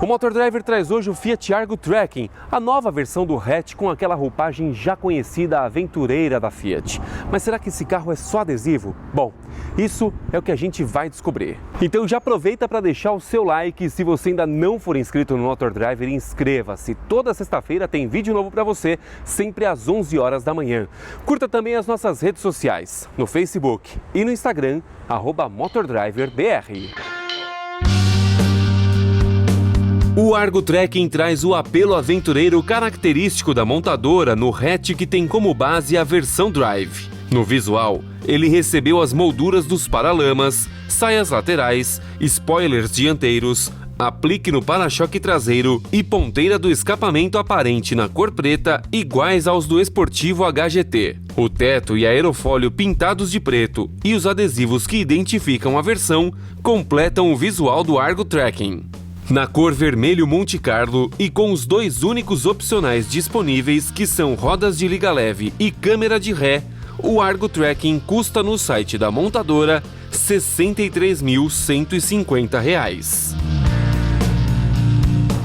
O Motor Driver traz hoje o Fiat Argo Trekking, a nova versão do hatch com aquela roupagem já conhecida aventureira da Fiat. Mas será que esse carro é só adesivo? Bom, isso é o que a gente vai descobrir. Então já aproveita para deixar o seu like e se você ainda não for inscrito no Motor Driver, inscreva-se. Toda sexta-feira tem vídeo novo para você, sempre às 11 horas da manhã. Curta também as nossas redes sociais, no Facebook e no Instagram, @MotorDriverBR. O Argo Trekking traz o apelo aventureiro característico da montadora no hatch que tem como base a versão Drive. No visual, ele recebeu as molduras dos paralamas, saias laterais, spoilers dianteiros, aplique no para-choque traseiro e ponteira do escapamento aparente na cor preta iguais aos do esportivo HGT. O teto e aerofólio pintados de preto e os adesivos que identificam a versão completam o visual do Argo Trekking. Na cor vermelho Monte Carlo e com os dois únicos opcionais disponíveis, que são rodas de liga leve e câmera de ré, o Argo Trekking custa no site da montadora R$ 63.150.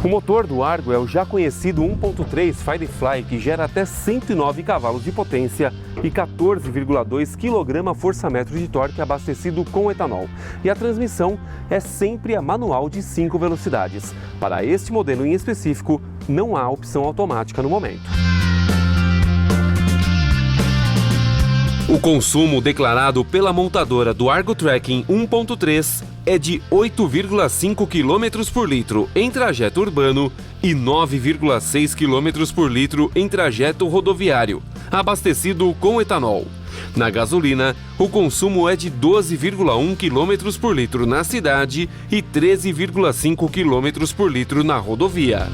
O motor do Argo é o já conhecido 1.3 Firefly, que gera até 109 cavalos de potência e 14,2 kgfm de torque abastecido com etanol. E a transmissão é sempre a manual de 5 velocidades. Para este modelo em específico, não há opção automática no momento. O consumo declarado pela montadora do Argo Trekking 1.3 é de 8,5 km por litro em trajeto urbano e 9,6 km por litro em trajeto rodoviário, abastecido com etanol. Na gasolina, o consumo é de 12,1 km por litro na cidade e 13,5 km por litro na rodovia.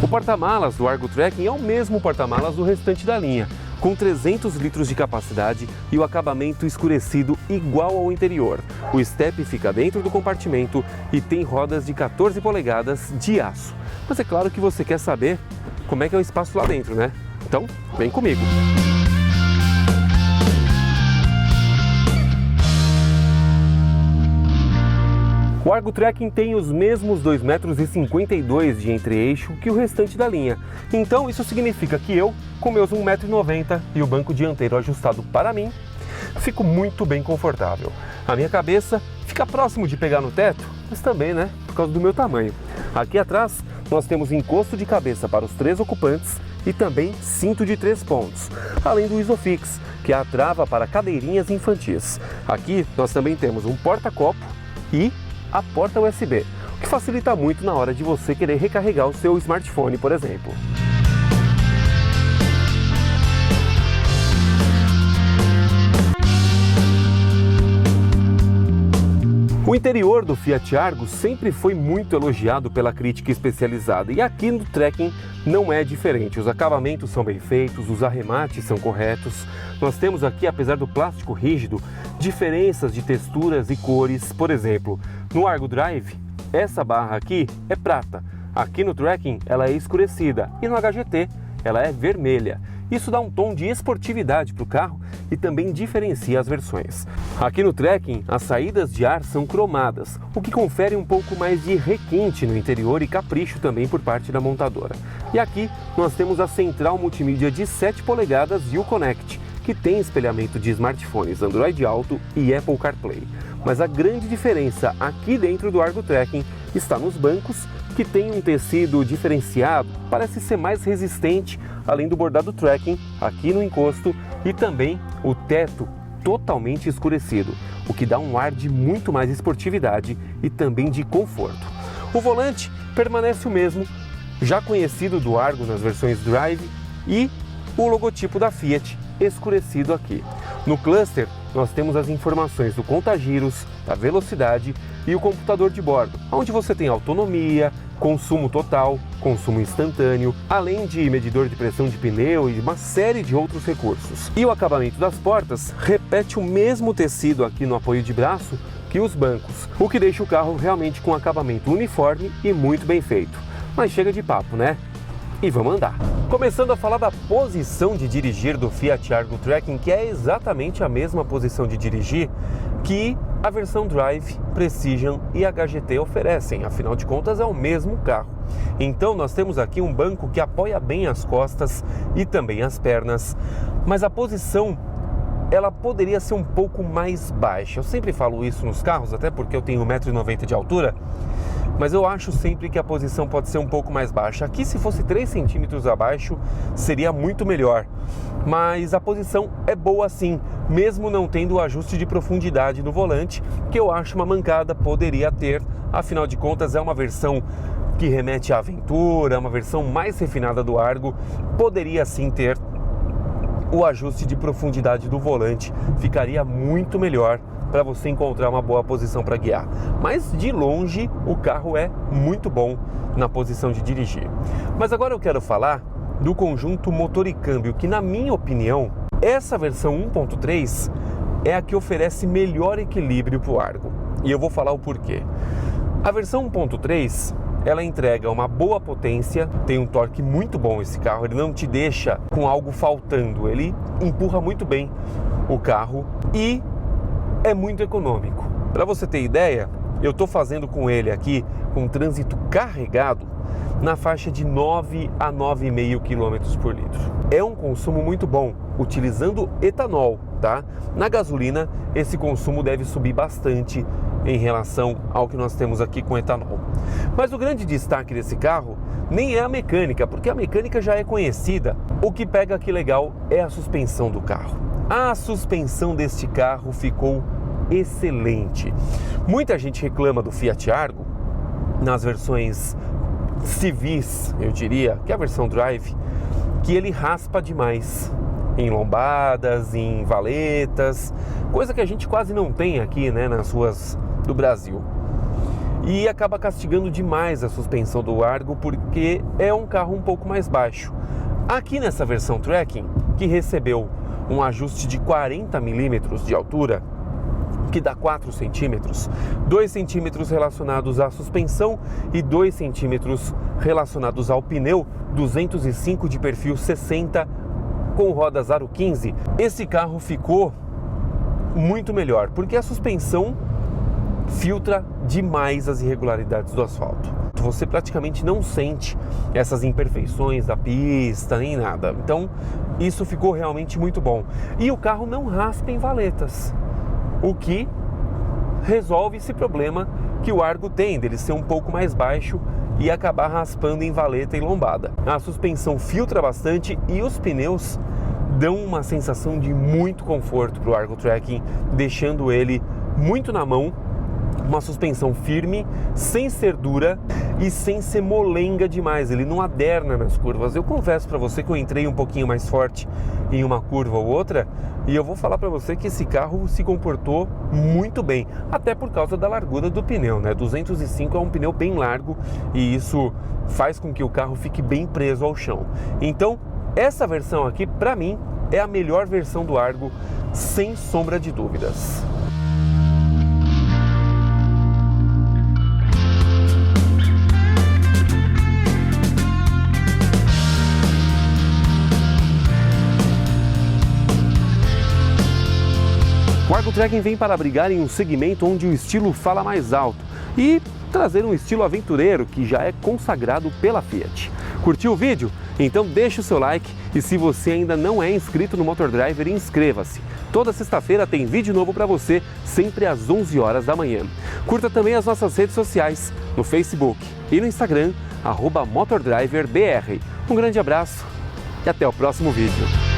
O porta-malas do Argo Trekking é o mesmo porta-malas do restante da linha, com 300 litros de capacidade e o acabamento escurecido igual ao interior. O step fica dentro do compartimento e tem rodas de 14 polegadas de aço. Mas é claro que você quer saber como é que é o espaço lá dentro, né? Então, vem comigo! O Argo Trekking tem os mesmos 2,52 m de entre-eixo que o restante da linha. Então isso significa que eu, com meus 1,90 m e o banco dianteiro ajustado para mim, fico muito bem confortável. A minha cabeça fica próximo de pegar no teto, mas também, né, por causa do meu tamanho. Aqui atrás nós temos encosto de cabeça para os 3 ocupantes e também cinto de 3 pontos, além do Isofix, que é a trava para cadeirinhas infantis. Aqui nós também temos um porta-copo e a porta USB, o que facilita muito na hora de você querer recarregar o seu smartphone, por exemplo. O interior do Fiat Argo sempre foi muito elogiado pela crítica especializada e aqui no Trekking não é diferente. Os acabamentos são bem feitos, os arremates são corretos. Nós temos aqui, apesar do plástico rígido, diferenças de texturas e cores. Por exemplo, no Argo Drive, essa barra aqui é prata. Aqui no Trekking ela é escurecida e no HGT ela é vermelha. Isso dá um tom de esportividade para o carro e também diferencia as versões. Aqui no Trekking, as saídas de ar são cromadas, o que confere um pouco mais de requinte no interior e capricho também por parte da montadora. E aqui nós temos a central multimídia de 7 polegadas e o Connect, que tem espelhamento de smartphones Android Auto e Apple CarPlay. Mas a grande diferença aqui dentro do Argo Trekking está nos bancos, que tem um tecido diferenciado, parece ser mais resistente, além do bordado Trekking aqui no encosto e também o teto totalmente escurecido, o que dá um ar de muito mais esportividade e também de conforto. O volante permanece o mesmo, já conhecido do Argo nas versões Drive, e o logotipo da Fiat escurecido aqui. No cluster nós temos as informações do conta-giros, da velocidade e o computador de bordo, onde você tem autonomia, consumo total, consumo instantâneo, além de medidor de pressão de pneu e uma série de outros recursos. E o acabamento das portas repete o mesmo tecido aqui no apoio de braço que os bancos, o que deixa o carro realmente com acabamento uniforme e muito bem feito. Mas chega de papo, né? E vamos andar! Começando a falar da posição de dirigir do Fiat Argo Trekking, que é exatamente a mesma posição de dirigir que a versão Drive, Precision e HGT oferecem, afinal de contas é o mesmo carro. Então nós temos aqui um banco que apoia bem as costas e também as pernas, mas a posição ela poderia ser um pouco mais baixa. Eu sempre falo isso nos carros, até porque eu tenho 1,90 m de altura, mas eu acho sempre que a posição pode ser um pouco mais baixa. Aqui, se fosse 3 centímetros abaixo, seria muito melhor. Mas a posição é boa sim, mesmo não tendo o ajuste de profundidade no volante, que eu acho uma mancada, poderia ter. Afinal de contas, é uma versão que remete à aventura, uma versão mais refinada do Argo, poderia sim ter o ajuste de profundidade do volante, ficaria muito melhor para você encontrar uma boa posição para guiar. Mas de longe o carro é muito bom na posição de dirigir. Mas agora eu quero falar do conjunto motor e câmbio, que na minha opinião, essa versão 1.3 é a que oferece melhor equilíbrio para o Argo. E eu vou falar o porquê. A versão 1.3 ela entrega uma boa potência, tem um torque muito bom esse carro, ele não te deixa com algo faltando, ele empurra muito bem o carro e é muito econômico. Para você ter ideia, eu estou fazendo com ele aqui, com trânsito carregado, na faixa de 9 a 9,5 km por litro. É um consumo muito bom, utilizando etanol, tá? Na gasolina, esse consumo deve subir bastante em relação ao que nós temos aqui com etanol. Mas o grande destaque desse carro nem é a mecânica, porque a mecânica já é conhecida. O que pega aqui legal é a suspensão do carro. A suspensão deste carro ficou excelente. Muita gente reclama do Fiat Argo nas versões civis, eu diria, que é a versão Drive, que ele raspa demais em lombadas, em valetas, coisa que a gente quase não tem aqui, né, nas ruas do Brasil. E acaba castigando demais a suspensão do Argo porque é um carro um pouco mais baixo. Aqui nessa versão Trekking, que recebeu um ajuste de 40 milímetros de altura, que dá 4 centímetros, 2 centímetros relacionados à suspensão e 2 centímetros relacionados ao pneu 205 de perfil 60 com rodas aro 15, esse carro ficou muito melhor, porque a suspensão filtra demais as irregularidades do asfalto. Você praticamente não sente essas imperfeições da pista, nem nada. Então, isso ficou realmente muito bom. E o carro não raspa em valetas, o que resolve esse problema que o Argo tem, dele ser um pouco mais baixo e acabar raspando em valeta e lombada. A suspensão filtra bastante e os pneus dão uma sensação de muito conforto para o Argo Trekking, deixando ele muito na mão, uma suspensão firme, sem ser dura e sem ser molenga demais, ele não aderna nas curvas. Eu confesso para você que eu entrei um pouquinho mais forte em uma curva ou outra e eu vou falar para você que esse carro se comportou muito bem, até por causa da largura do pneu, né? 205 é um pneu bem largo e isso faz com que o carro fique bem preso ao chão. Então, essa versão aqui, para mim, é a melhor versão do Argo, sem sombra de dúvidas. O Argo Trekking vem para brigar em um segmento onde o estilo fala mais alto e trazer um estilo aventureiro que já é consagrado pela Fiat. Curtiu o vídeo? Então deixa o seu like e se você ainda não é inscrito no Motor Driver, inscreva-se. Toda sexta-feira tem vídeo novo para você, sempre às 11 horas da manhã. Curta também as nossas redes sociais, no Facebook e no Instagram, @MotorDriverBR. Um grande abraço e até o próximo vídeo.